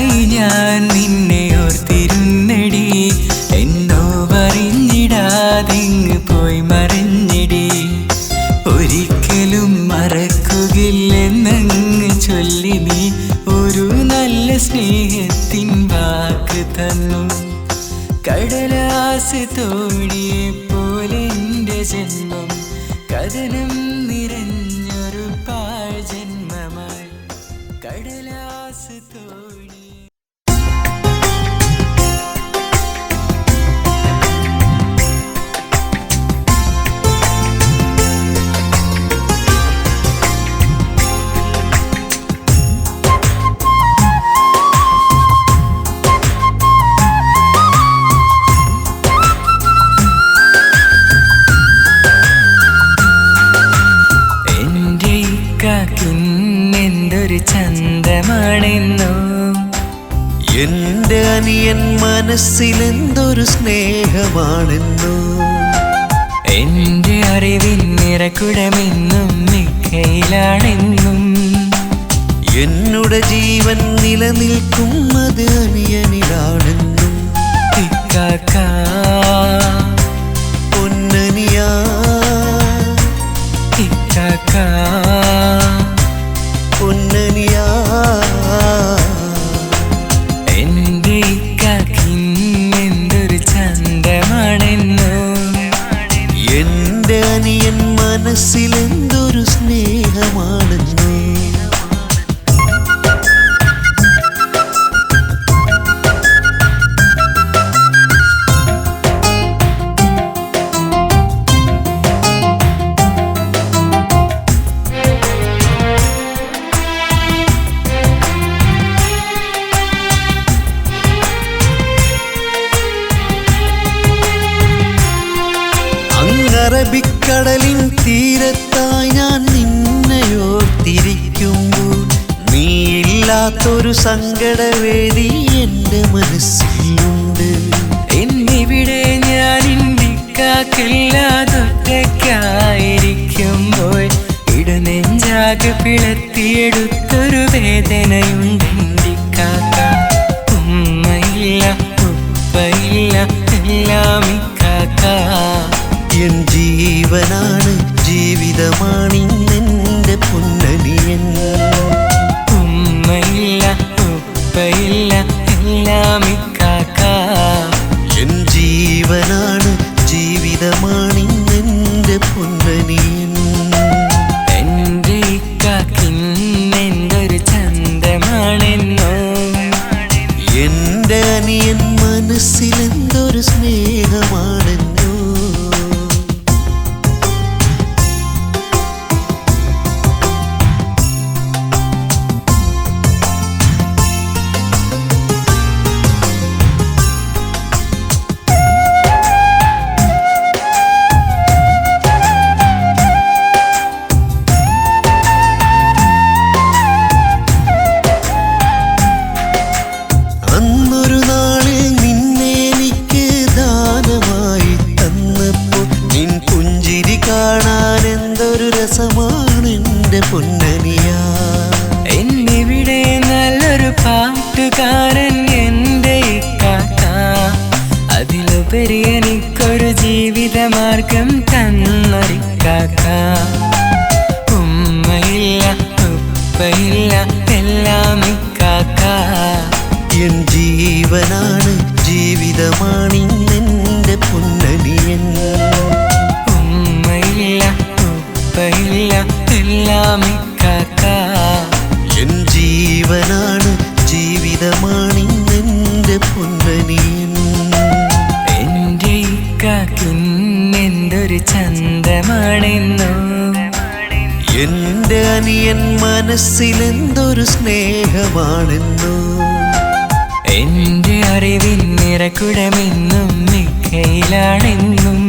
നാളായി ഞാൻ നിന്നെ ഓർത്തിരുന്നടി, എന്നോ പറഞ്ഞിടാതിങ്ങ് പോയി മറിഞ്ഞിടി. ഒരിക്കലും മറക്കുകയില്ലെന്നങ്ങ് ചൊല്ലി നീ ഒരു നല്ല സ്നേഹത്തിൻ വാക്ക് തന്നു. കടലാസ് തോണിയെ പോലെ എൻ്റെ ജന്മം കഥനം നിറഞ്ഞൊരു പാഴ് ജന്മമായി. കടലാസ് തോണി എന്തൊരു ചന്തമാണെന്നോ, എന്റെ അനിയൻ മനസ്സിലെന്തൊരു സ്നേഹമാണെന്നോ. എന്റെ അറിവിൻ നിറകുടമെന്നും മിക്കയിലാണെന്നും. എന്നുടെ ജീവൻ നിലനിൽക്കും അത് അനിയനിലാണെന്നും. ഇക്കാക്കാ പൊന്നനിയാ ഇക്കാക്കാ പൊന്നനിയാ. എന്റെ ഇക്കാക്കിന്നെന്തൊരു ചന്തമാണെന്നോ, എന്റെ അനിയൻ മനസ്സിലെന്തൊരു സ്നേഹമാണെന്നോ. അറബിക്കടലിൻ തീരത്തായി ഞാൻ നിന്നെയോർത്തിരിക്കുമ്പോൾ നീയില്ലാത്തൊരു സങ്കടവേദി എൻ്റെ മനസ്സിലുണ്ട്. എന്നിവിടെ ഞാൻ ഇന്ത്യക്കാക്കില്ലാതൊറ്റയ്ക്കായിരിക്കുമ്പോൾ ഇടനെഞ്ചാകെ പിളർത്തിയെടുത്തൊരു വേദനയുണ്ടെന്റിക്കാക്ക. ഉമ്മയില്ല ഉപ്പയില്ല എല്ലാം ഇക്കാക്ക. എൻ ജീവനാണ് ജീവിതമാണിന്നെൻ്റെ പൊന്നനിയൻ. ഉമ്മയില്ല ഉപ്പയില്ല എല്ലാം ഇക്കാക്ക. എൻ ജീവനാണ് ജീവിതമാണിന്നെൻ്റെ പൊന്നനിയൻ. എന്റെ ഇക്കാക്കിന്നെന്തൊരു ചന്തമാണെന്നോ, എന്റെ അനിയൻ മനസ്സിലെന്തൊരു സ്നേഹമാണെന്നോ. അന്നൊരു നാളിൽ നിന്നെ എനിക്ക് ദാനമായി തന്നപ്പോൾ നിൻ പുഞ്ചിരി കാണാൻ എന്തൊരു രസമാണെൻ്റെ പൊന്നനിയാ. എന്നിവിടെ നല്ലൊരു പാട്ടുകാരൻ എൻ്റെ ഇക്കാക്ക. അതിലുപരി എനിക്കൊരു ജീവിതമാർഗം തന്നൊരിക്കാക്ക. ഉമ്മയില്ല ഉപ്പയില്ല എല്ലാം ഇക്കാക്ക. എൻ ജീവനാണ് ജീവിതമാണിന്നെൻ്റെ പൊന്നനിയൻ. ഉമ്മയില്ല ഉപ്പയില്ല എല്ലാം ഇക്കാക്ക. എൻ ജീവനാണ് ജീവിതമാണിന്നെൻ്റെ പൊന്നനിയൻ. എന്റെ ഇക്കാക്കിന്നെന്തൊരു ചന്തമാണെന്നോ, എന്റെ അനിയൻ മനസ്സിലെന്തൊരു സ്നേഹമാണെന്നോ. എന്റെ അറിവിൻ നിറകുടമെന്നും മിക്കയിലാണെന്നും.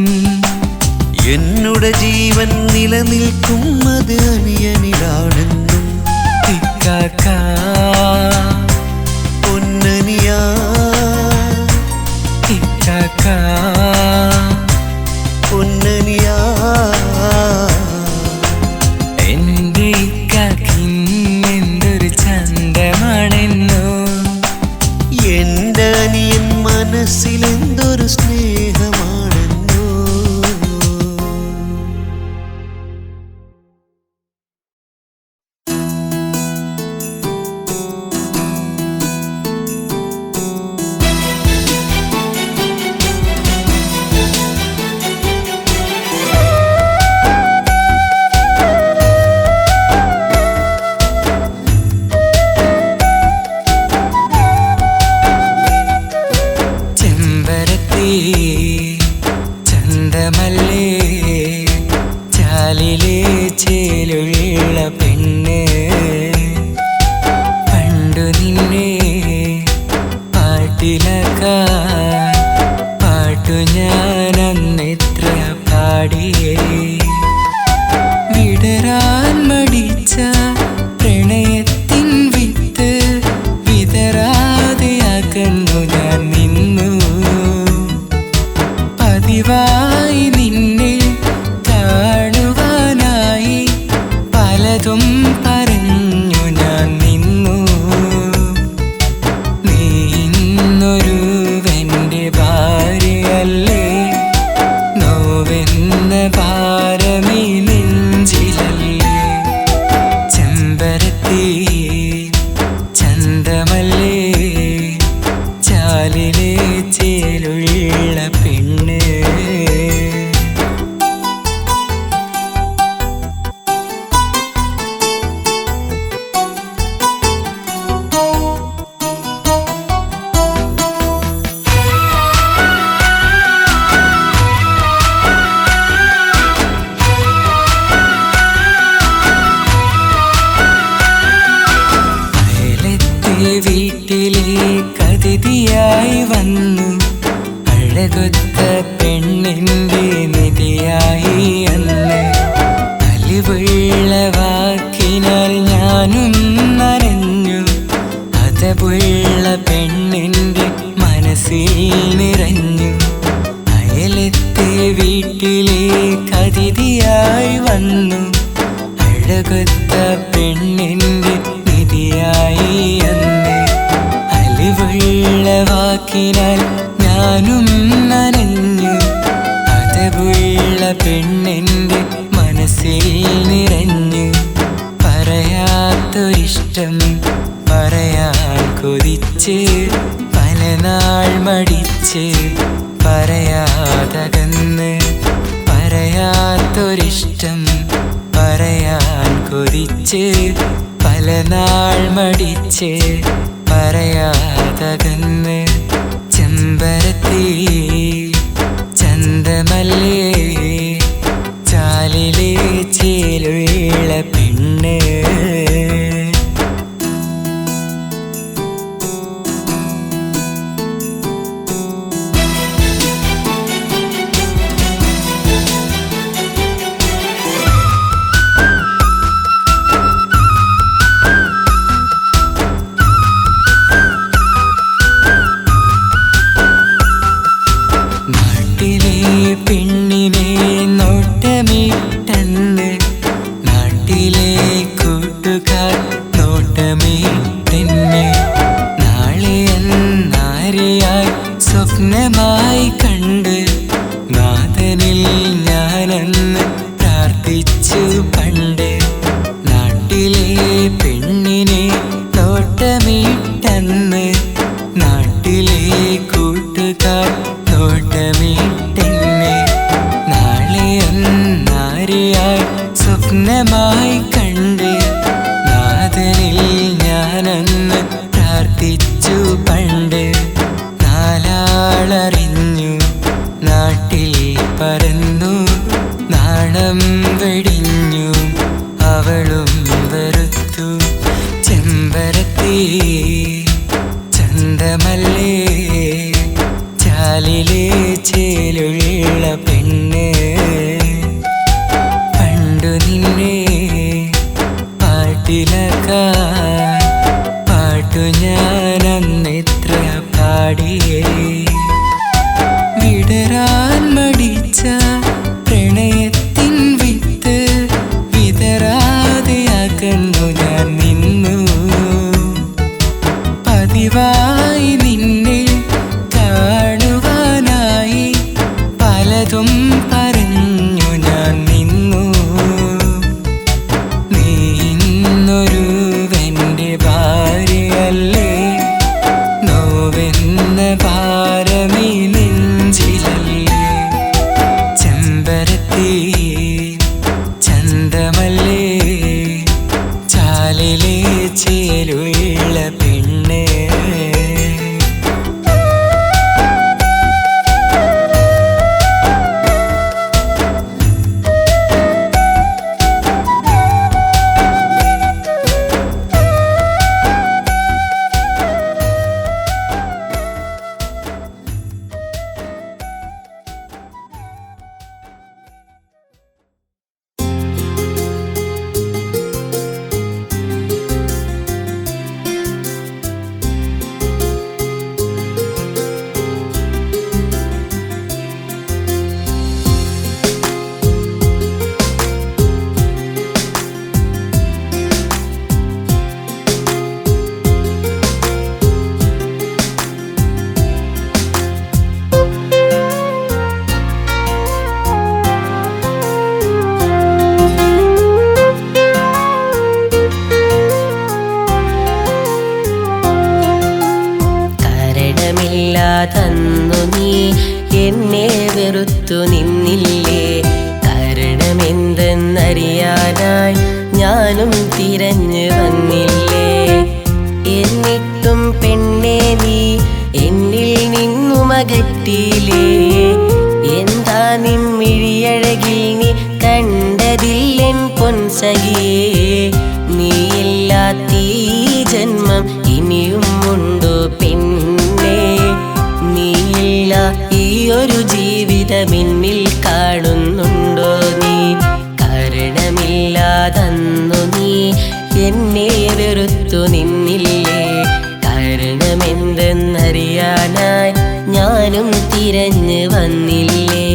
എന്നുടെ ജീവൻ നിലനിൽക്കും അത് അനിയനിലാണെന്നും. ഇക്കാക്കാ പൊന്നനിയാ ഇക്കാക്കാ പൊന്നനിയാ. എന്റെ ഇക്കാക്കിന്നെന്തൊരു ചന്തമാണെന്നോ, അകന്നു ഞാൻ നിന്നു. പതിവായി നിന്നെ കാണുവാനായി പലതും പറഞ്ഞു ഞാൻ നിന്നു. നീ ഇന്നൊരുവന്റെ ഭാര്യയല്ലേ, നോവെന്ന ഭാരമീ നെഞ്ചിലല്ലേ. ചെമ്പരത്തി ചന്തമല്ലേ, ചാലിലെ ചേലുള്ള പെണ്ണ്. വീട്ടിലേക്ക് അതിഥിയായി വന്നു, അഴകൊത്ത പെണ്ണിൻ്റെ നിധിയായി അന്ന്. അലിവുള്ള വാക്കിനാൽ ഞാനും നനഞ്ഞു, അതവുള്ള പെണ്ണിൻ്റെ മനസ്സിൽ നിറഞ്ഞു. അയലത്തെ വീട്ടിലേക്ക് അതിഥിയായി വന്നു, അഴകൊത്ത പെണ്ണിൻ്റെ നിധിയായി അന്ന്. അലിവുള്ള വാക്കിനാൽ ഞാനും നനഞ്ഞു, അതവുള്ള പെണ്ണിൻ്റെ മനസ്സിൽ നിറഞ്ഞു. പറയാത്തൊരിഷ്ടം പറയാൻ കൊതിച്ച്, പലനാൾ മടിച്ച് പറയാതകന്ന്. പറയാത്തൊരിഷ്ടം പറയാൻ കൊതിച്ച്, പലനാൾ മടിച്ച് പറയാതകന്ന്. ചെമ്പരത്തി ചന്തമല്ലേ, ചാലിലെ ചേലുള്ള പെണ്ണ്. പെണ്ണിനെ നോട്ടമിട്ടെന്ന്, നാട്ടിലെ കൂട്ടുകാർ നോട്ടമിട്ടെന്നെ. നാളെ എന്നാരെയായി സ്വപ്നമായി കണ്ട്, നാഥനിൽ ഞാനെന്ന് പ്രാർത്ഥിച്ചു പണ്ട്. നാട്ടിലെ പെണ്ണിനെ നോട്ടമിട്ടെന്ന്, നാട്ടിലെ കൂട്ടുകാർ നോട്ടമിട്ടെന്നെ. നാളെ എന്നാരെയായി സ്വപ്നമായി കണ്ട്, നാഥനിൽ ഞാനെന്ന് പ്രാർത്ഥിച്ചു പണ്ട്. നാലാളറിഞ്ഞു നാട്ടിൽ പറന്നു, നാണം വെടിഞ്ഞു അവളും വെറുത്തു. ചെമ്പരത്തി ചന്തമല്ലേ, ചാലിലെ ചേലുള്ള പെണ്ണ്. പണ്ടു നിന്നെ പാട്ടിലാക്കാൻ പാട്ടു ഞാനന്നെത്ര പാടിയേ. വിടരാൻ മടിച്ച പ്രണയത്തിൻ വിത്ത് വിതറാതെ അകന്നു ഞാൻ നിന്നു. പതിവായി നിന്നെ കാണുവാനായി പലതും പറഞ്ഞു ഞാൻ നിന്നു. നീ ഇന്നൊരുവന്റെ ഭാര്യയല്ലേ, നോവെന്ന ഭാരമീ നെഞ്ചിലല്ലേ. ചെമ്പരത്തി ചന്തമല്ലേ, ചാലിലെ ചേലുള്ള പെണ്ണ്. കാരണമില്ലാതന്നു നീ എന്നെ വെറുത്തു നിന്നില്ലേ? കാരണമെന്തെന്നറിയാനായി ഞാനും തിരഞ്ഞു വന്നില്ലേ? എന്നിട്ടും പെണ്ണെ നീ എന്നിൽ നിന്നും അകറ്റിയില്ലേ? എന്താ നിൻമിഴിയഴകിൽ നീ കണ്ടതില്ലെൻ പൊൻസഖിയേ? നീയില്ലാത്ത ഈ ജന്മം ഇനിയും ഉണ്ടോ പെണ്ണേ? നീയില്ല ഈ ഒരു ജീവിതം എന്നിൽ കാണുന്നുണ്ടോ നീ? കാരണമില്ലാതന്നു നീ എന്നെ വെറുത്തു നിന്നില്ലേ? കാരണമെന്തെന്നറിയാനായി ഞാനും തിരഞ്ഞു വന്നില്ലേ?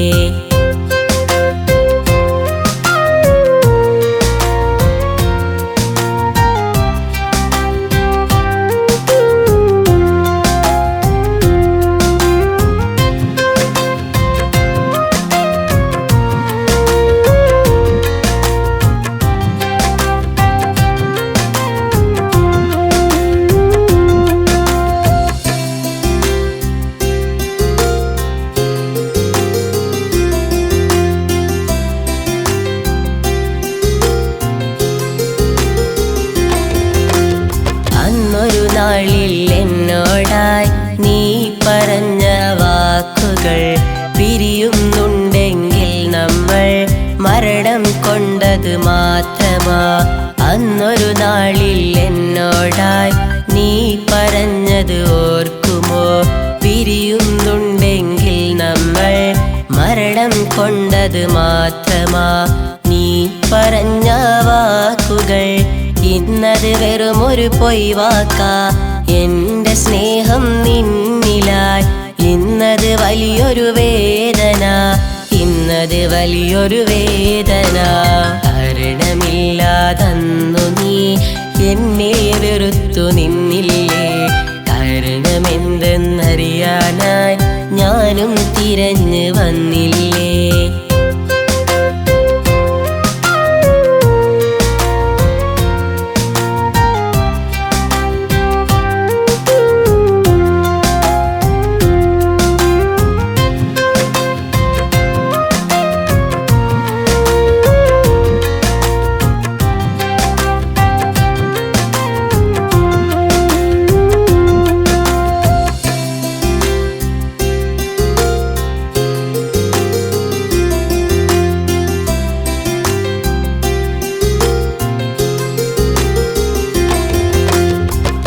അന്നൊരു നാളിൽ എന്നോടായി നീ പറഞ്ഞ വാക്കുകൾ പിരിയുന്നുണ്ടെങ്കിൽ നമ്മൾ മരണം കൊണ്ടത് മാത്രമാ. അന്നൊരു നാളിൽ എന്നോടായി നീ പറഞ്ഞത് ഓർക്കുമോ? പിരിയുന്നുണ്ടെങ്കിൽ നമ്മൾ മരണം കൊണ്ടത് മാത്രമാ. നീ പറഞ്ഞ വാക്കുകൾ ഇന്നത് വെറുമൊരു പൊയ്വാക്കാ. എന്റെ സ്നേഹം നിന്നിലായി ഇന്നത് വലിയൊരു വേദന, ഇന്നത് വലിയൊരു വേദന. കാരണമില്ലാതന്നു നീ എന്നെ വെറുത്തു നിന്നില്ലേ? കാരണമെന്തെന്നറിയാനായി ഞാനും തിരഞ്ഞു വന്നില്ലേ?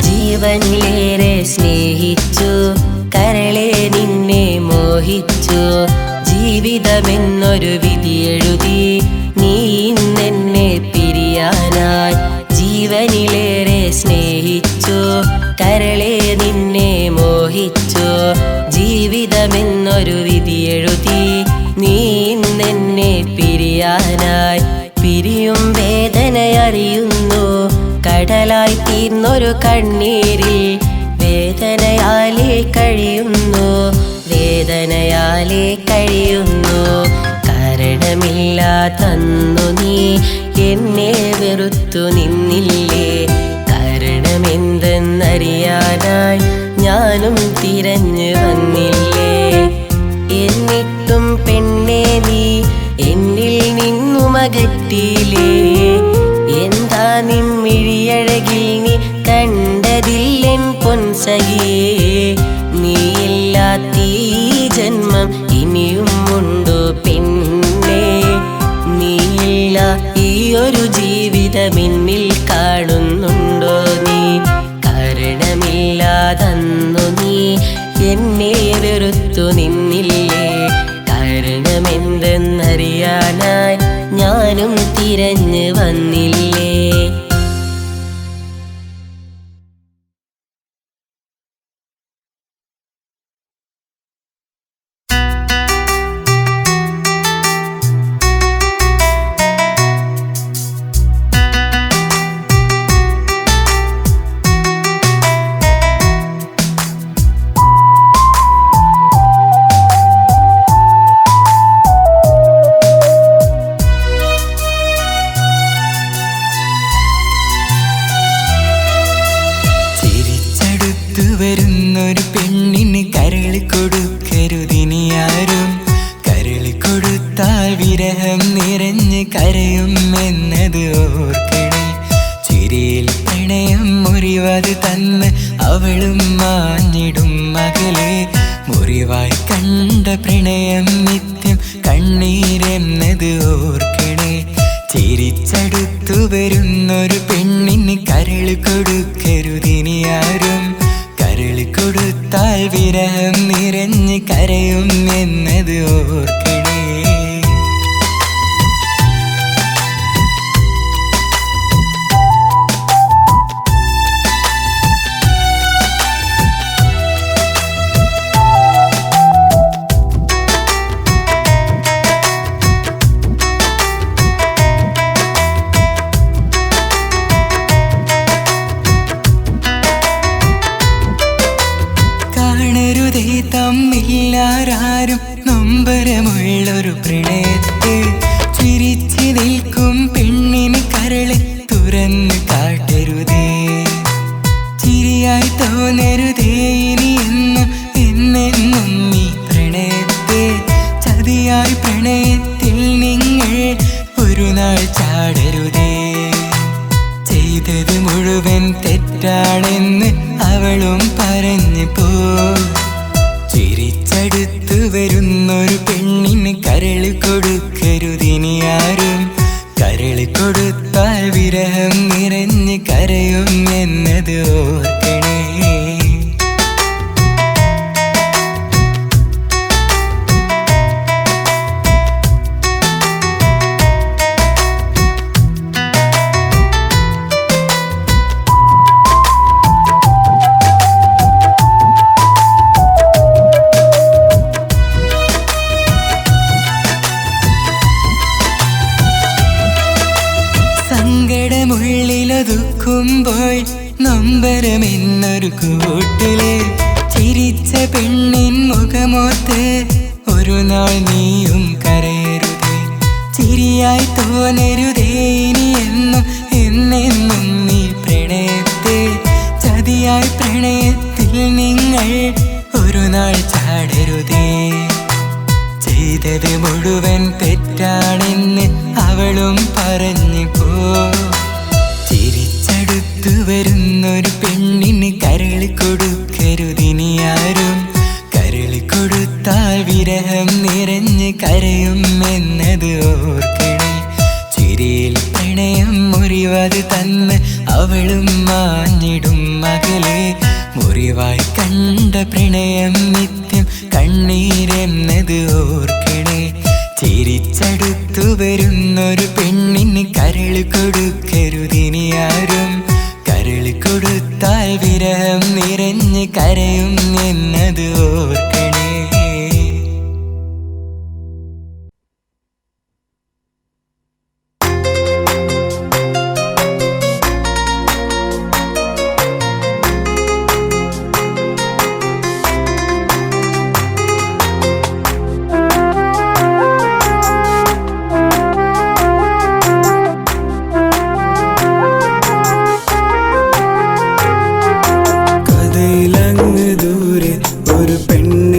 ജീവനിലേറെ സ്നേഹിച്ചു കരളെ നിന്നെ മോഹിച്ചു. ജീവിതമെന്നൊരു വിധി എഴുതി നീ ഇന്നെന്നെ പിരിയാനായി. ജീവനിലേറെ സ്നേഹിച്ചു കരളെ നിന്നെ മോഹിച്ചു. ജീവിതമെന്നൊരു വിധി എഴുതി നീ ഇന്നെന്നെ പിരിയാനായി. പിരിയും വേദനയറിയുന്നു കടലായി തീർന്നൊരു കണ്ണീരിൽ. വേദനയാലേ കഴിയുന്നു, വേദനയാലേ കഴിയുന്നു. കാരണമില്ലാതന്നു നീ എന്നെ വെറുത്തു നിന്നില്ലേ? കാരണമെന്തെന്നറിയാനായി ഞാനും തിരഞ്ഞു വന്നില്ലേ? എന്നിട്ടും പെണ്ണെ നീ എന്നിൽ നിന്നും അകറ്റിയില്ലേ? എന്താ നിൻമിഴിയഴകിൽ നീ കണ്ടതില്ലെൻ പൊൻസഖിയേ? നീയില്ലാത്ത ഈ ജന്മം ഇനിയും ഉണ്ടോ പെണ്ണേ? നീയില്ല ഈ ഒരു ജീവിതം എന്നിൽ കാണുന്നുണ്ടോ നീ? കാരണമില്ലാതന്നു നീ എന്നെ വെറുത്തു നിന്നില്ലേ? കാരണമെന്തെന്നറിയാനായി ഞാനും തിരഞ്ഞു വന്നില്ലേ? പെണ്ണിന് കരളി കൊടുക്കരുതിനിയാരും. കരളി കൊടുത്താൽ വിരഹം നിറഞ്ഞ് കരയും എന്നത് ഓർക്കണേ. ചിരിയിൽ പ്രണയം മുറിവത് തന്ന് അവളും മാഞ്ഞിടും മകളെ. മുറിവായി കണ്ട പ്രണയം നിത്യം കണ്ണീരെന്നത് ഓർക്കണേ. ചിരിച്ചടുത്തു വരുന്നൊരു പെണ്ണിന് കരളി കൊടുക്കരുതിനിയാരും. കരളി കൊടുത്താൽ വിരഹം നിറഞ്ഞ് കരയും എന്നത് ഓർക്കണേ. കാണരുതേ തമ്മില്ലാരും നൊമ്പരമുള്ളൊരു പ്രണയത്തെ. ചിരിച്ചു നിൽക്കും പെണ്ണിന് കരളെ തുറന്ന് കാട്ടരുതേ. ചിരിയായി തോന്നരുതേ ഇനി എന്നെന്നും ഈ പ്രണയത്തെ. ചതിയായി പ്രണയത്തിൽ നിങ്ങൾ ഒരു നാൾ ചാടരുതേ. ചെയ്തത് മുഴുവൻ തെറ്റാണെന്ന് അവളും പറഞ്ഞു പോ. ചിരിച്ചടുത്തു വരുന്നൊരു പെണ്ണിന് കരളി കൊടുക്കരുതിനിയാരും. കരളി കൊടുത്താൽ വിരഹം നിറഞ്ഞ് കരയും എന്നത് ഓർക്കണേ. സങ്കടമുള്ളിലൊതുക്കുമ്പോൾ നൊമ്പരമെന്നൊരു കൂട്ടില്. ചിരിച്ച പെണ്ണിൻ മുഖമോത്ത് ഒരു നാൾ നീയും കരയരുതേ. ചിരിയായി തോന്നരുതേ ഇനി എന്നെന്നും നീ പ്രണയത്തെ. ചതിയായി പ്രണയത്തിൽ നിങ്ങൾ ഒരു നാൾ ചാടരുതേ. ചെയ്തത് മുഴുവൻ തെറ്റാണെന്ന് അവളും പറഞ്ഞു പോ. ചിരിച്ചടുത്തു വരുന്നൊരു പെണ്ണിന് കരളി കൊടുക്കരുതിനിയാരും. കരളി കൊടുത്താൽ വിരഹം നിറഞ്ഞ് കരയും എന്നത് ഓർക്കണേ. ചിരിയിൽ പ്രണയം മുറിവത് തന്ന് അവളും മാഞ്ഞിടും മകളെ. മുറിവായി കണ്ട പ്രണയം നിത്യം കണ്ണീരെന്നത് ഓർക്കണേ. ചിരിച്ചടുത്തു വരുന്നൊരു പെണ്ണിന് കരളി കൊടുക്കരുതിനിയാരും. കരളി കൊടുത്താൽ വിരഹം നിറഞ്ഞ് കരയും എന്നത് ഓർക്കണേ. കഥയിലങ്ങ് ദൂരെ ഒരു പെണ്ണ്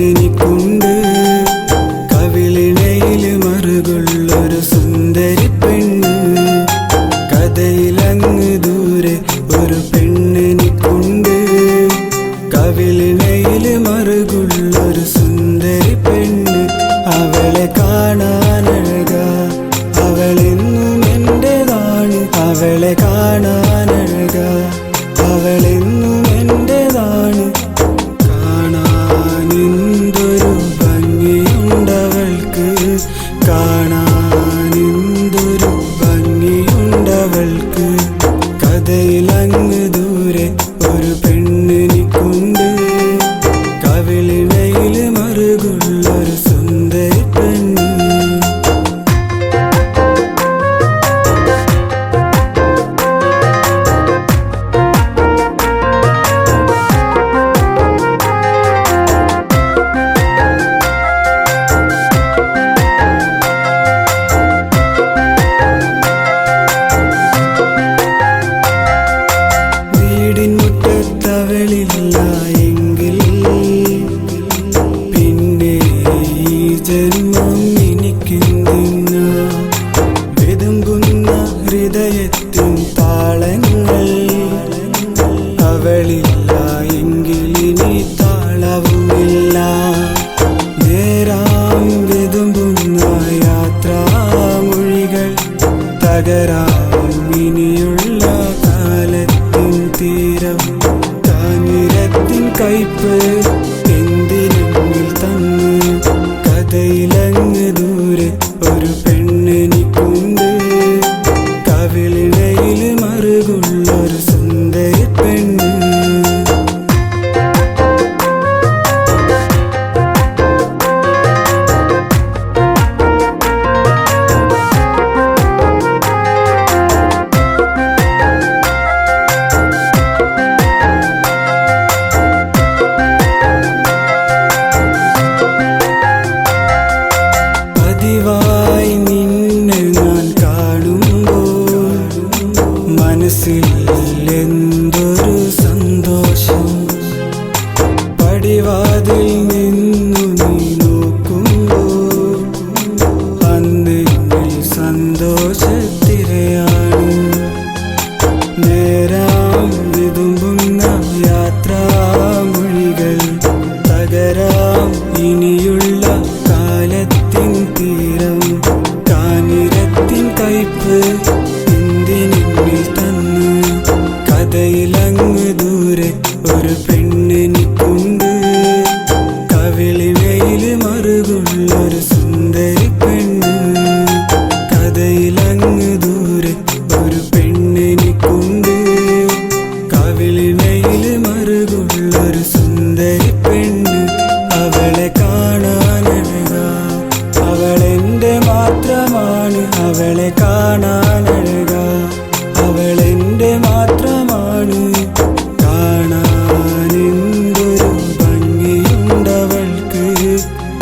എന്തിനെന്നിൽ തന്നു കഥയിലങ്ങ് ദൂരെ ഒരു പെണ്ണെനിക്കുണ്ട് കവിളിണയിൽ മറുകുള്ളൊരു സുന്ദരി പെണ്ണ് പതിവായി നിന്നെ ഞാൻ കാണുമ്പോൾ മനസ്സിൽ എന്തൊരു സന്തോഷം പടിവാതിൽ നിന്നു നീ നോക്കുമ്പോൾ അന്നെന്നിൽ സന്തോഷത്തിരയാണ് നേരാം വിതുമ്പുന്ന യാത്രാമൊഴികൾ തകരാം ഇനിയുള്ള കാലത്തിൻ തീരം കാഞ്ഞിരത്തിൻ കയ്പ് എന്തിനെന്നിൽ തന്നു കഥയിലങ്ങ് ദൂരെ ഒരു പെണ്ണെനിക്കുണ്ട് കവിളിണയിൽ മറുകുള്ളൊരു സുന്ദരി പെണ്ണ് കഥയിലങ്ങ് ദൂരെ ഒരു പെണ്ണെനിക്കുണ്ട് കവിളിണയിൽ മറുകുള്ളൊരു സുന്ദരി പെണ്ണ് അവളെ കാണാനഴക അവളെന്റെ മാത്രമാണ് അവളെ കാണാനഴക അവളെന്റെ മാത്രമാണ് കാണാനെന്തൊരു ഭംഗിയുണ്ടവൾക്ക്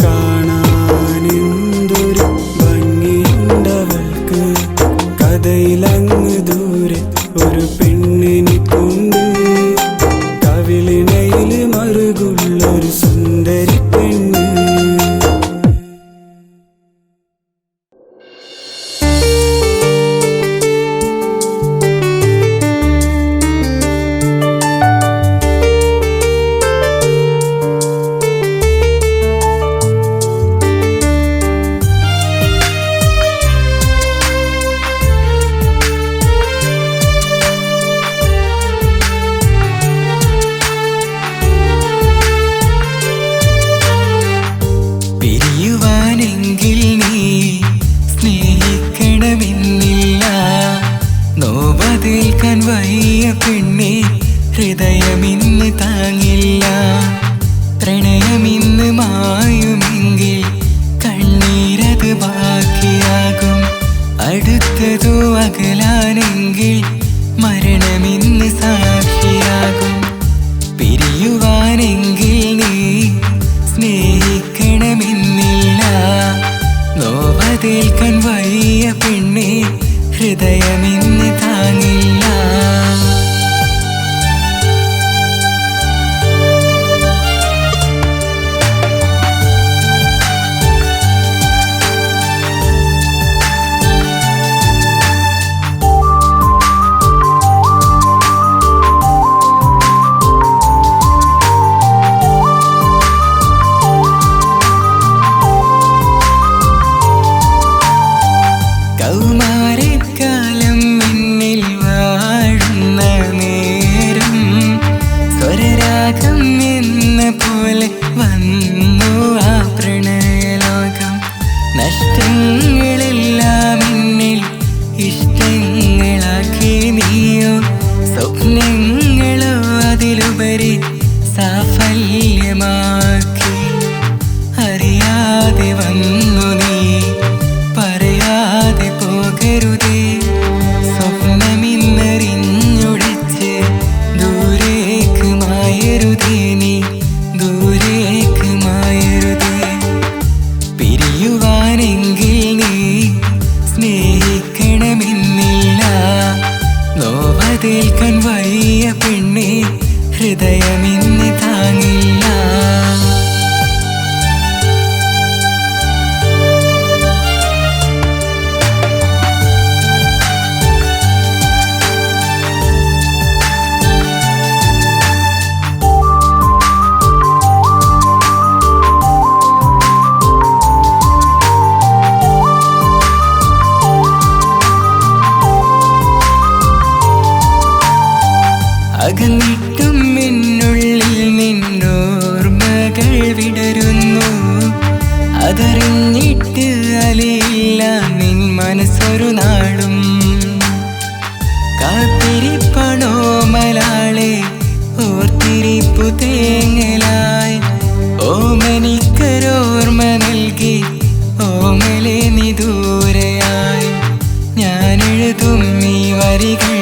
കാണാനെന്തൊരു ഭംഗിയുണ്ടവൾക്ക് കഥയിലങ്ങ് ദൂരെ ഒരു പെണ്ണെനിക്കുണ്ട് കവിളിണയിൽ മറുകുള്ളൊരു സുന്ദരി പെണ്ണ് പിരിയുവാനെങ്കിൽ നീ സ്നേഹിക്കണമെന്നില്ല നോവതേൽക്കാൻ വയ്യ പെണ്ണെ ഹൃദയമിന്ന് താങ്ങില്ല പ്രണയമിന്ന് മായുമെങ്കിൽ കണ്ണീരത് ബാക്കിയാകും അടുത്തതോ അകലാനെങ്കിൽ മരണമിന്ന് സാക്ഷിയാകും പിരിയുവാനെങ്കിൽ നീ സ്നേഹിക്കണമെന്നില്ല നോവതേൽക്കാൻ വയ്യ പെണ്ണെ ഹൃദയമിന്ന് താങ്ങില്ല കൗമാരക്കാലം എന്നിൽ വാഴുന്ന നേരം സ്വരരാഗം എന്ന പോലെ വന്നു ആ പ്രണയലോകം നഷ്ടങ്ങളെല്ലാം എന്നിൽ ഇഷ്ടങ്ങളാക്കി നീയോ സ്വപ്നങ്ങളോ അതിലുപരി സാഫല്യമാക്കി അറിയാതെ വന്നു നീ പറയാതെ പോകരുതേ സ്വപ്നമിന്നറിഞ്ഞൊടിച്ച് ദൂരേക്ക് മായരുതേ നീ ദൂരേക്ക് മായരുതേ പിരിയുവാനെങ്കിൽ നീ സ്നേഹിക്കണമെന്നില്ല നോവതേൽക്കാൻ വയ്യ പെണ്ണെ ഹൃദയമിന്ന് താങ്ങില്ല അകന്നിട്ടും എന്നുള്ളിൽ അതറിഞ്ഞിട്ട് അലിയില്ല നിൻ മനസ്സൊരു നാളും. കാത്തിരിപ്പണോ മലാളെ ഓർത്തിരിപ്പു തേങ്ങലായി ഓമനിക്കരോർമ്മ നൽകി ഓമലെ നീ ദൂരെയായി. ഞാനെഴുതും ഈ വരികൾ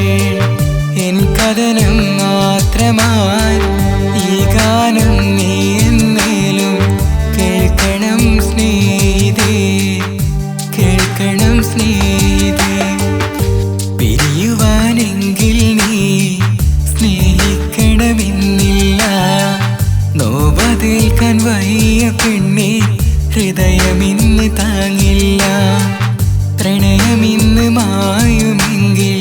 എൻ കഥനം മാത്രമായി. ഈ ഗാനം നീ എന്നേലും കേൾക്കണം സ്നേഹിതേ, കേൾക്കണം സ്നേഹിതേ. പിരിയുവാനെങ്കിൽ നീ സ്നേഹിക്കണമെന്നില്ല. നോവതേൽക്കാൻ വയ്യ പെണ്ണേ, ഹൃദയമിന്ന് താങ്ങില്ല. പ്രണയമിന്ന് മായുമെങ്കിൽ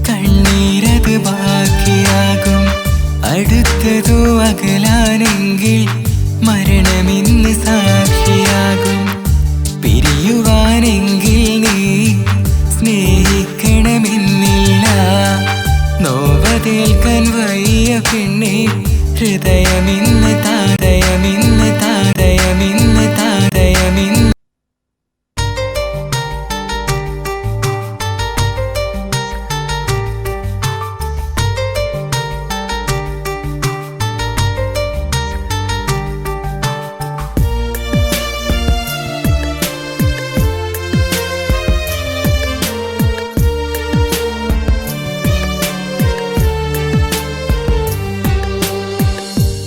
കണ്ണീരത് ബാക്കിയാകും. അടുത്തതോ അകലാനെങ്കിൽ മരണമിന്ന് സാക്ഷിയാകും. പിരിയുവാനെങ്കിൽ നീ സ്നേഹിക്കണമെന്നില്ല. നോവതേൽക്കാൻ വയ്യ പെണ്ണേ, ഹൃദയമിന്ന് താദയമിന്ന് താദയമിന്ന് താദയമിന്ന്.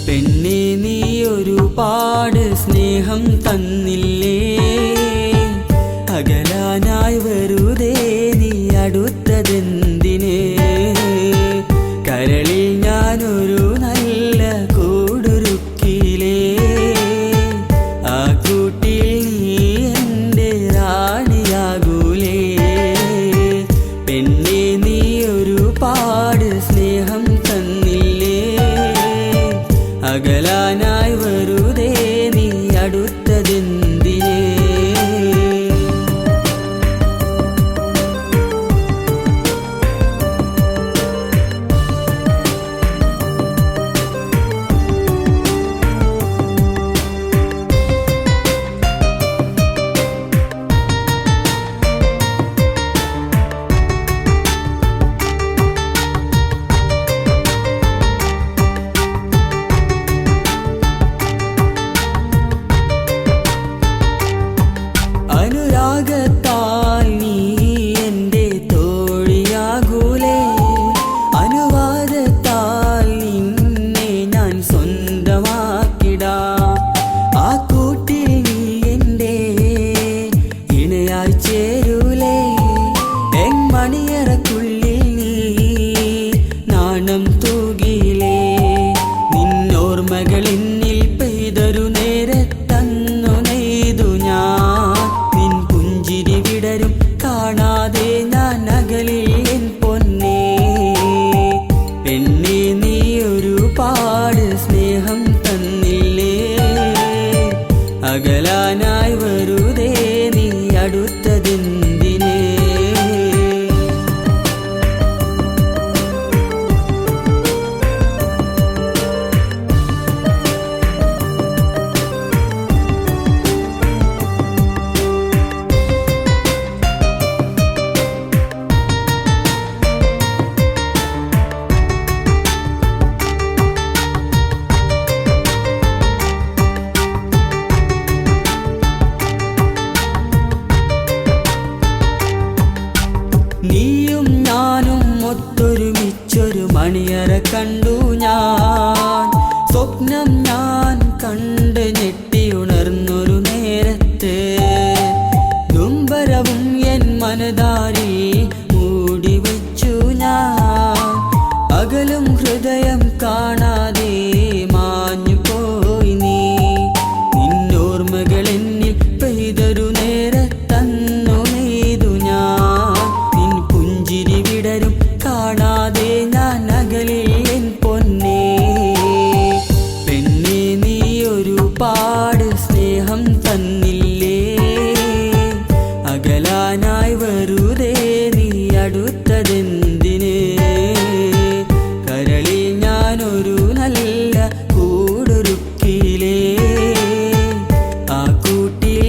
പെണ്ണേ നീ ഒരുപാട് സ്നേഹം തന്നില്ലേ, അകലാനായി വെറുതെ നീ അടുത്തതെന്തിന്? കരളിൽ ഞാനൊരു നല്ല കൂടുരുക്കിലേ, ആ കൂട്ടിൽ നീ എൻ്റെ റാണിയാകൂലേ. പെണ്ണേ നീ ഒരുപാട് സ്നേഹം തന്നില്ലേ, അകലാനായി വെറുതെ നീ അടുത്തതെന്തിന്? അനുരാഗത്താൽ നീ എൻ്റെ തോഴിയാകൂലേ, അനുവാദത്താൽ നിന്നെ ഞാൻ സ്വന്തമാക്കിടാം. ആ കൂട്ടിൽ നീ എൻ്റെ ഇണയായി ചേരൂലേ, എൻ മണിയറക്കുള്ളിൽ നീ നാണം തൂകിലേ. നിന്നോർമ്മകൾ എന്നിൽ പെയ്തൊരു നേരത്തന്നു നെയ്തു ഞാൻ, നിൻ പുഞ്ചിരി വിടരും കാണാതെ ഞാൻ അകലിൽ എൻ പൊന്നേ. പെണ്ണേ നീ ഒരുപാട് സ്നേഹം തന്നില്ലേ, അകലാനായി വെറുതെ നീ അടുത്തതെന്തിന്? നീയും ഞാനും ഒത്തൊരുമിച്ചൊരു മണിയറ കണ്ടു ഞാൻ. സ്വപ്നം ഞാൻ കണ്ട് ഞെട്ടിയുണർന്നൊരു നേരത്ത്, നൊമ്പരവും എൻ മനതാരിൽ മൂടി വച്ചു ഞാൻ. അകലും ഹൃദയം കാണാതെ മാഞ്ഞു പോയി നീ, നിന്നോർമ്മകൾ എന്നിൽ പെയ്തൊരു നേരത്തന്നു നെയ്തു ഞാൻ. നിൻ പുഞ്ചിരി വിടരും കാണാതെ ഞാൻ അകലിൽ എൻ പൊന്നേ. പെണ്ണേ നീ ഒരുപാട് സ്നേഹം തന്നില്ലേ, അകലാനായി വെറുതെ നീ അടുത്തതെന്തിന്? കരളിൽ ഞാനൊരു നല്ല കൂടുരുക്കിലേ, ആ കൂട്ടിൽ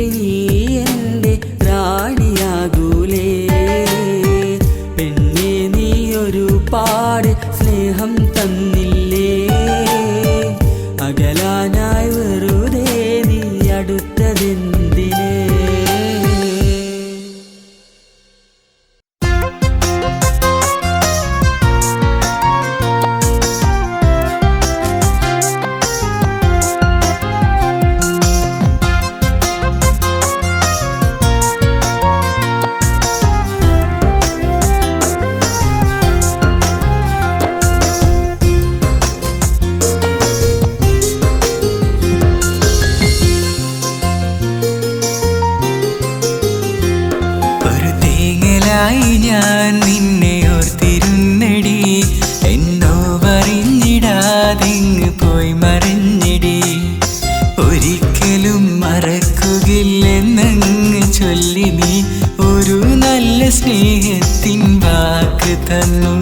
സ്നേഹത്തിൻ വാക്ക് തന്നു.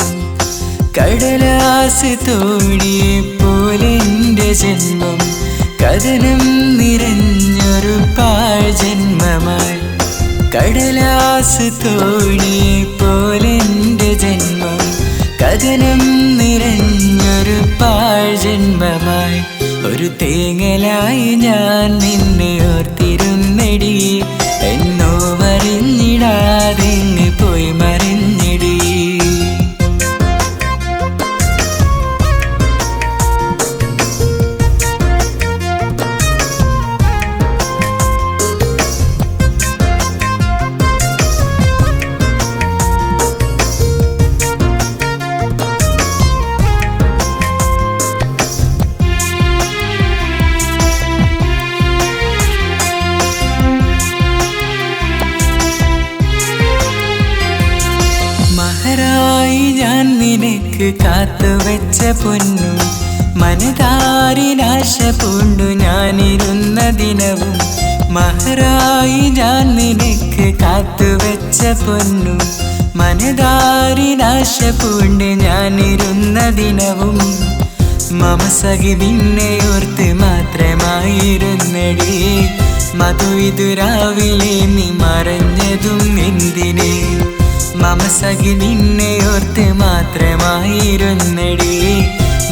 കടലാസ് തോണിയെ പോലെ എൻ്റെ ജന്മം കഥനം നിറഞ്ഞൊരു പാഴ്ജന്മമായി. കടലാസ് തോണിയെ പോലെ എൻ്റെ ജന്മം കഥനം നിറഞ്ഞൊരു പാഴ്ജന്മമായി. ഒരു തേങ്ങലായി ഞാൻ നിന്നെ ഓർത്തിരുന്നെടി, എന്നോ വറിഞ്ഞിടാതെങ്ങ് പോയി മറിഞ്ഞെടി. മഹറായി ഞാൻ നിനക്ക് കാത്തുവെച്ച പൊന്നു, മനതാരിനാശ പൂണ്ടു ഞാനിരുന്ന ദിനവും. മഹറായി ഞാൻ നിനക്ക് കാത്തുവെച്ച പൊന്നു, മനതാരിനാശ പൂണ്ട് ഞാനിരുന്ന ദിനവും. മമസഖി നിന്നെ ഓർത്ത് മാത്രമായിരുന്നെടി, മധുവിതുരാവിലെ നീ മറഞ്ഞതും എന്തിനെ. മമസഖി നിന്നെ ഓർത്ത് മാത്രമായിരുന്നെടി,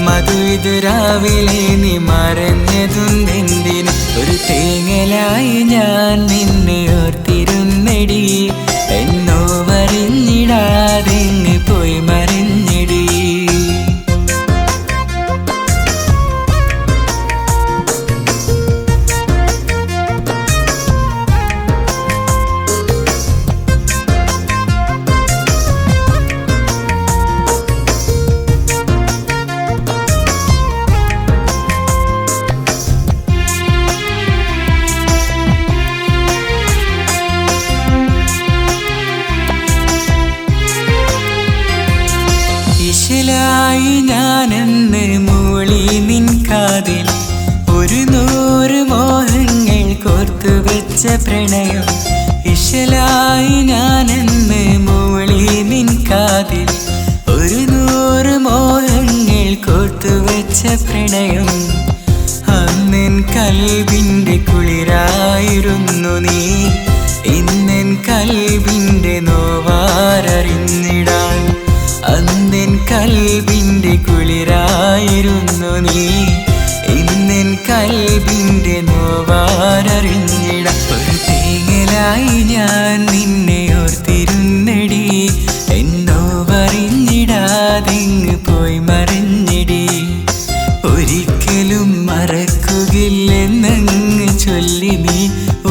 മധുവിതുരാവിലെ നീ മറഞ്ഞതും എന്തിന്. ഒരു തേങ്ങലായി ഞാൻ നിന്നെ ഓർത്തിരുന്നെടി, എന്നോ വറിഞ്ഞിടാതെങ്ങ് പോയി മറിഞ്ഞെടി. ഇശലായി ഞാനെന്ന് മൂളി നിൻ കാതിൽ, 100 മോഹങ്ങൾ കോർത്തുവെച്ച പ്രണയം. ഇശലായി ഞാനെന്ന് മൂളി നിൻ കാതിൽ, 100 മോഹങ്ങൾ കോർത്തുവെച്ച പ്രണയം. അന്നെൻ കൽവിൻ്റെ കുളിരായിരുന്നു നീ, ഇന്നെൻ കൽവിൻ്റെ നോവാരറിഞ്ഞിടാൻ. അന്നെൻ കൽവിൻ്റെ കുളിരായിരുന്നു നീ, ഇന്നെൻ കൽവിൻ്റെ നോവാരറിഞ്ഞിടാൻ. ഒരു തേങ്ങലായി ഞാൻ നിന്നെ ഓർത്തിരുന്നെടി, എന്നോ വറിഞ്ഞിടാതെങ്ങ് പോയി മറിഞ്ഞെടി. ഒരിക്കലും മറക്കുകയില്ലെന്നങ്ങ് ചൊല്ലി നീ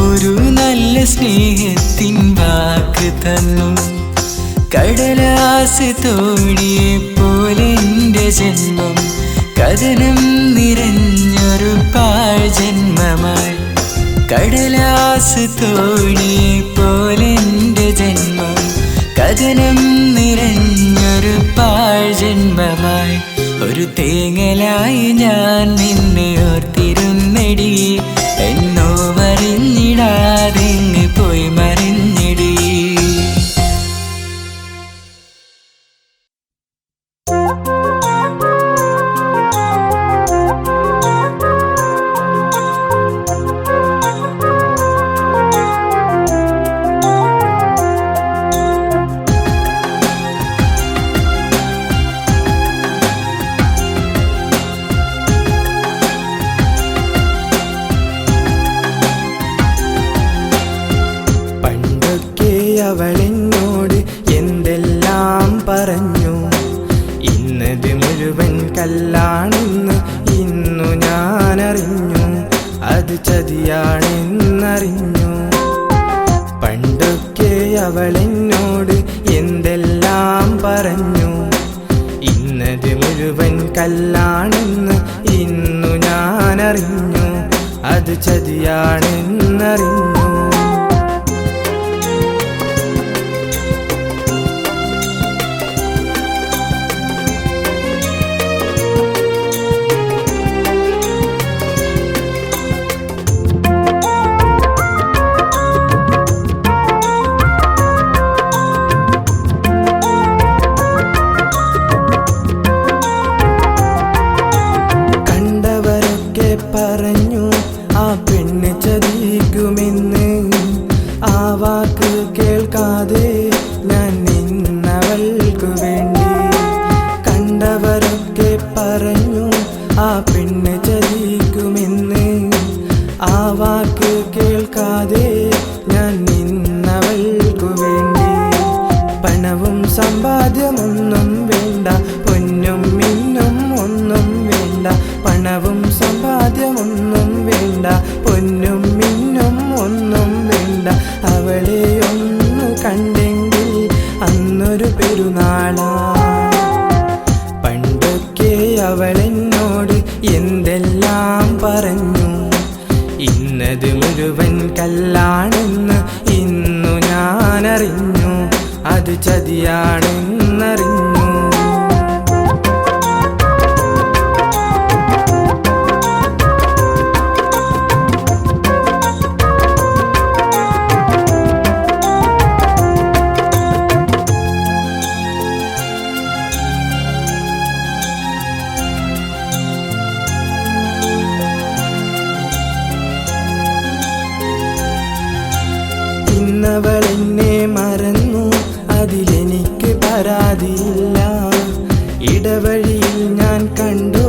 ഒരു നല്ല സ്നേഹത്തിൻ വാക്ക് തന്നു. കടലാസ് തോണിയെ പോലെ എൻ്റെ ജന്മം കഥനം നിറഞ്ഞൊരു പാഴ്ജന്മമായി. കടലാസ് തോണിയെ പോലെ എൻ്റെ ജന്മം കഥനം നിറഞ്ഞൊരു പാഴ്ജന്മമായി. ഒരു തേങ്ങലായി ഞാൻ നിന്നെ ഓർത്തിരുന്നെടി, എന്നോ വറിഞ്ഞിടാതെങ്ങ് പോയി മറിഞ്ഞെടി. അവളെന്നോട് എന്തെല്ലാം പറഞ്ഞു, ഇന്നത് മുഴുവൻ കല്ലാണെന്ന് ഇന്നു ഞാനറിഞ്ഞു, അത് ചതിയാണെന്നറിഞ്ഞു. പണ്ടൊക്കെ അവളെന്നോട് എന്തെല്ലാം പറഞ്ഞു, ഇന്നത് മുഴുവൻ കല്ലാണെന്ന് ഇന്നു ഞാനറിഞ്ഞു, അത് ചതിയാണെന്നറിഞ്ഞു. ആ പെണ്ണ് ചതിക്കുമെന്ന് ആ വാക്ക് കേൾക്കാതെ ഞാൻ നിന്നവൾക്കു വേണ്ടി. കണ്ടവരൊക്കെ പറഞ്ഞു ആ പെണ്ണ് ചതിക്കുമെന്ന് ആ വാക്ക് കേൾക്കാതെ ഞാൻ നിന്നവൾക്കു വേണ്ടി. പണവും സമ്പാദ്യമൊന്നും വേണ്ട, പൊന്നും മിന്നും ഒന്നും വേണ്ട. പണവും സമ്പാദ്യമൊന്നും വേണ്ട, പൊന്നും മിന്നും ഒന്നും വേണ്ട. അവളെ ഒന്ന് കണ്ടെങ്കിൽ അന്നൊരു പെരുന്നാളാ. പണ്ടൊക്കെ അവളെന്നോട് എന്തെല്ലാം പറഞ്ഞു, ഇന്നത് മുഴുവൻ കല്ലാണെന്ന് ഇന്നു ഞാനറിഞ്ഞു. അത് ചതിയാണെന്നറിഞ്ഞു. ഇന്നവളെന്നെ മറന്നു, അതിലെനിക്ക് പരാതിയില്ല. ഇടവഴിയിൽ ഞാൻ കണ്ടു,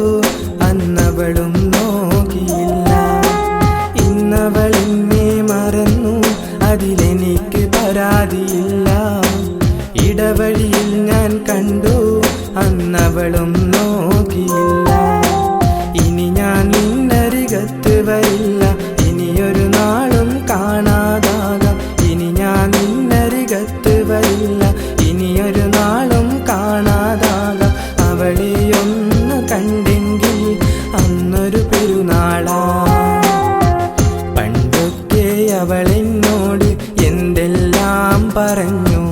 അന്നവളും നോക്കിയില്ല. ഇന്നവളെന്നെ മറന്നു, അതിലെനിക്ക് പരാതിയില്ല. ഇടവഴിയിൽ ഞാൻ കണ്ടു, അന്നവളും നോക്കിയില്ല. ഇനി ഞാൻ നിന്നരികത്ത് വരില്ല, ഇനിയൊരു നാളും കാണാതാകാം. ഇനി ഞാൻ നിന്നരികത്ത് വരില്ല, ഇനിയൊരു നാളും കാണാതാകാം. അവളെ ഒന്ന് കണ്ടെങ്കിൽ അന്നൊരു പെരുന്നാളാ. പണ്ടൊക്കെ അവളെന്നോട് എന്തെല്ലാം പറഞ്ഞു,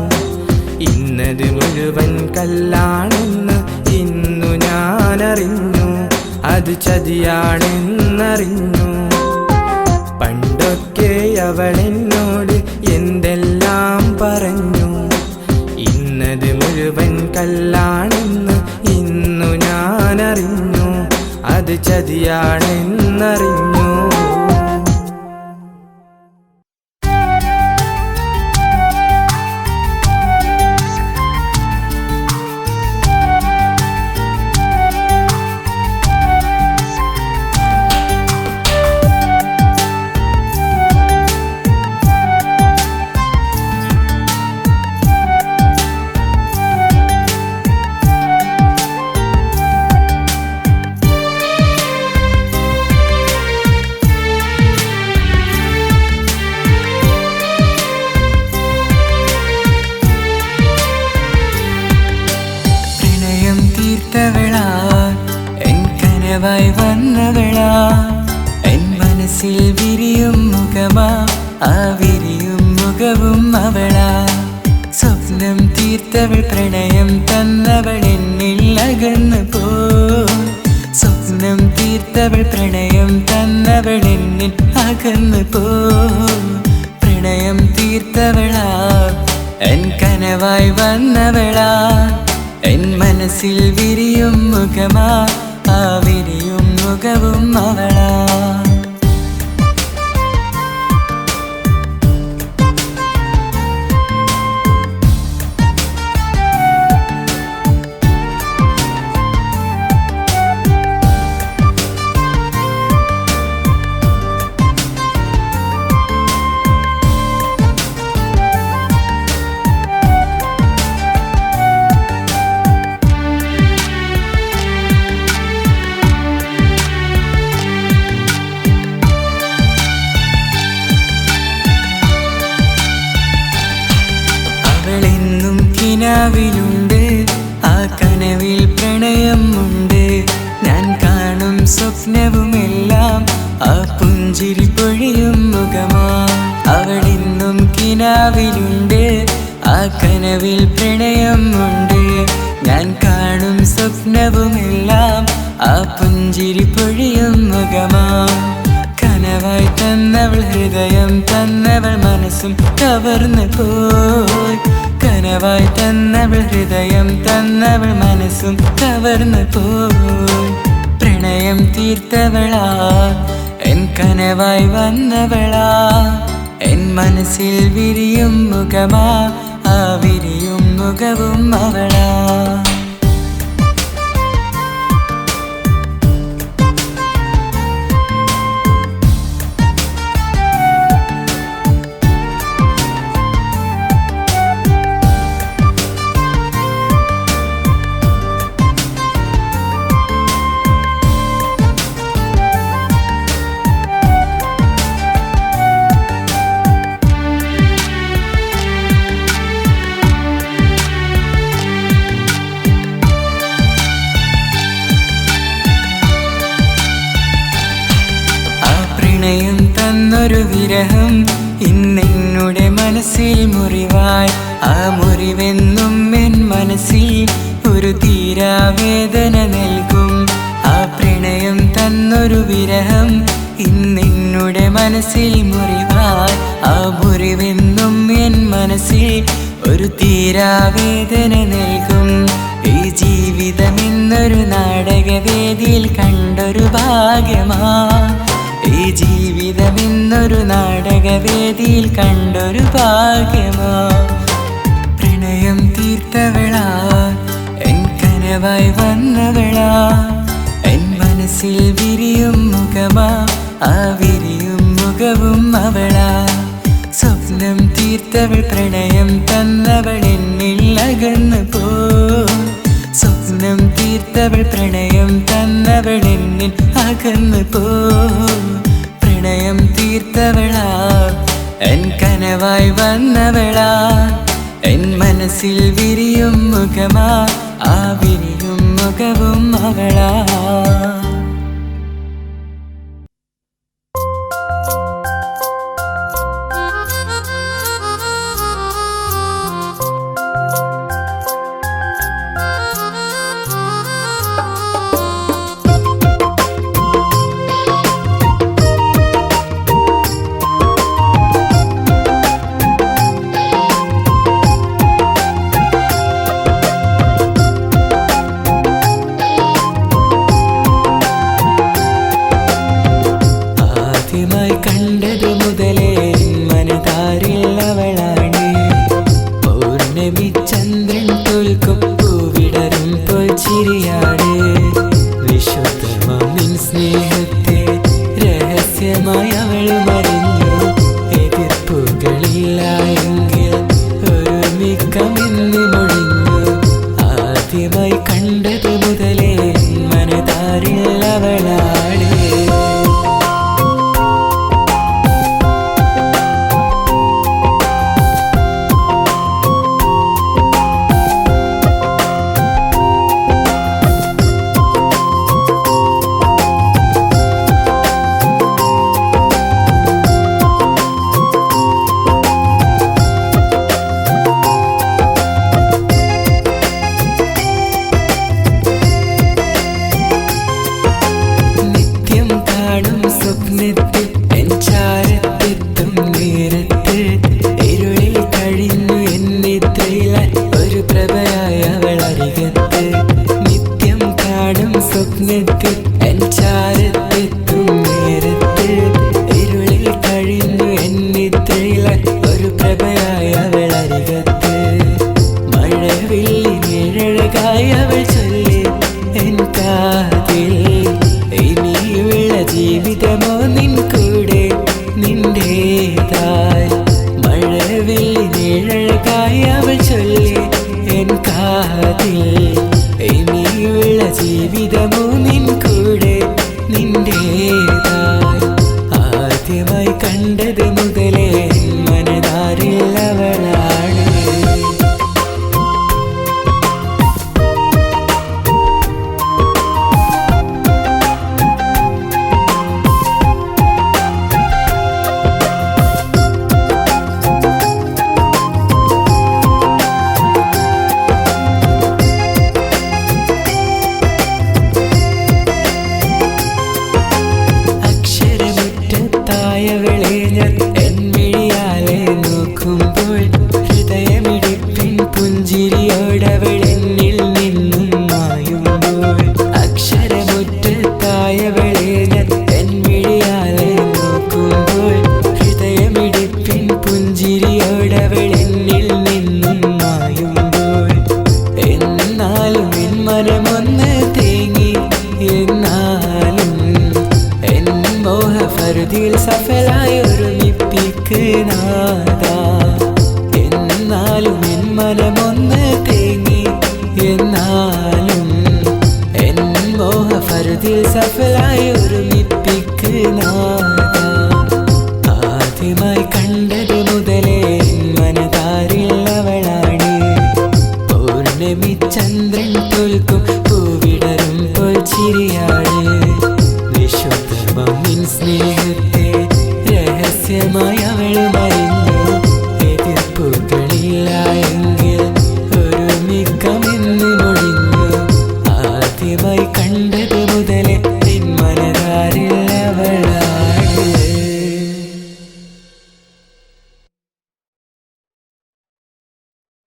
ഇന്നത് മുഴുവൻ കല്ലാണെന്ന് ഇന്നു ഞാനറിഞ്ഞു. അത് ചതിയാണെന്നറിഞ്ഞു. പണ്ടൊക്കെ അവളെന്നോട് എന്തെല്ലാം പറഞ്ഞു, ഇന്നത് മുഴുവൻ കല്ലാണെന്ന് ഇന്നു ഞാനറിഞ്ഞു. അത് ചതിയാണെന്നറിഞ്ഞു. കനവായി വന്നവളാ, എൻ മനസ്സിൽ വിരിയും മുഖമാ, ആ വിരിയും മുഖവും അവളാ. സ്വപ്നം തീർത്തവൾ, പ്രണയം തന്നവൾ എന്നിൽ അകന്നു പോ. സ്വപ്നം തീർത്തവൾ, പ്രണയം തന്നവൾ എന്നിൽ അകന്നു പോ. പ്രണയം തീർത്തവളാ, എൻ കനവായി വന്നവളാ, എൻ മനസ്സിൽ വിരിയും മുഖമാ, ആ വിരിയും മുഖവും അവളാ. കനവിലുണ്ട്, ആ കനവിൽ പ്രണയമുണ്ട്. ഞാൻ കാണും സ്വപ്നവുമെല്ലാം ആ പുഞ്ചിരി പൊഴിയും മുഖമാ. അവളിന്നും കിനാവിലുണ്ട്, ആ കനവിൽ പ്രണയമുണ്ട്. ഞാൻ കാണും സ്വപ്നവുമെല്ലാം ആ പുഞ്ചിരി പൊഴിയും മുഖമാ. കനവായി തന്നവൾ ഹൃദയം തന്നവൾ മനസ്സും കവർന്നു പോയി. കനവായി തന്നവൾ ഹൃദയം തന്നവൾ മനസ്സും കവർന്നു പോയി. പ്രണയം തീർത്തവളാ, എൻ കനവായി വന്നവളാ എൻ മനസ്സിൽ വിരിയും മുഖമാ ആ വിരിയും മുഖവും അവളാ പ്രണയം തന്നൊരു വിരഹം ഇന്നെന്നുടെ മനസ്സിൽ മുറിവായി ആ മുറിവെന്നും എൻ മനസ്സിൽ ഒരു തീരാവേദന നൽകും ആ പ്രണയം തന്നൊരു വിരഹം ഇന്നെന്നുടെ മനസ്സിൽ മുറിവായി ആ മുറിവെന്നും എൻ മനസ്സിൽ ഒരു തീരാവേദന നൽകും ഈ ജീവിതമെന്നൊരു നാടകവേദിയിൽ കണ്ടൊരു ഭാഗ്യമാ ഈ ജീവിതമെന്നൊരു നാടകവേദിയിൽ കണ്ടൊരു ഭാഗ്യമോ പ്രണയം തീർത്തവളാ എൻ കനവായി വന്നവളാ എൻ മനസ്സിൽ വിരിയും മുഖമാ ആ വിരിയും മുഖവും അവളാ സ്വപ്നം തീർത്തവൾ പ്രണയം തന്നവൾ എന്നിൽ അകന്നു പോ സ്വപ്നം തീർത്തവൾ പ്രണയം തന്നവൾ എന്നിൽ അകന്നു പോ പ്രണയം തീർത്തവളാ എൻ കനവായി വന്നവളാ എൻ മനസ്സിൽ വിരിയും മുഖമാ ആ വിരിയും മുഖവും അവളാ കണ്ടതു മുതലേ മനതാരിൽ അവളാണ് പൗർണമി ചന്ദ്രൻ തോൽക്കും പൂവിടരും പോൽ ചിരിയാണ് വിശുദ്ധമാം സ്നേഹത്തെ രഹസ്യമായി അവൾ മറിഞ്ഞു എതിർപ്പുകളില്ല എങ്കിൽ ഒരുമിക്കമെന്ന് മൊഴിഞ്ഞു ആദ്യമായി കണ്ടതു മുതലേ മനതാരിൽ അവളാണ് ജീവിതമോ നിൻ കൂടെ നിന്റേതായി മഴവിൽ നിഴഴകായി അവൾ ചൊല്ലി എൻ കാതിൽ ഇനിയുള്ള ജീവിതമോ നിൻ കൂടെ നിന്റേതായി ആദ്യമായി കണ്ടത് മുതലേ മനതാരിൽ അവളാണ് തായവളെ ഞാൻ എന്മിഴിയാലെ നോക്കുമ്പോൾ ഹൃദയമിടിപ്പിൻ പുഞ്ചിരിയോടവൾ എന്നിൽ നിന്നും മായുമ്പോൾ അക്ഷരമുറ്റത്തായവളെ ഞാൻ എന്മിഴിയാലെ സഫലായി ഒരുമിപ്പിക്ക് നാദാ. എന്നാലും എൻ മനമൊന്ന് തേങ്ങി, എന്നാലും എൻ മോഹ ഫർദിൽ സഫലായി ഒരുമിപ്പിക്ക് നാദാ.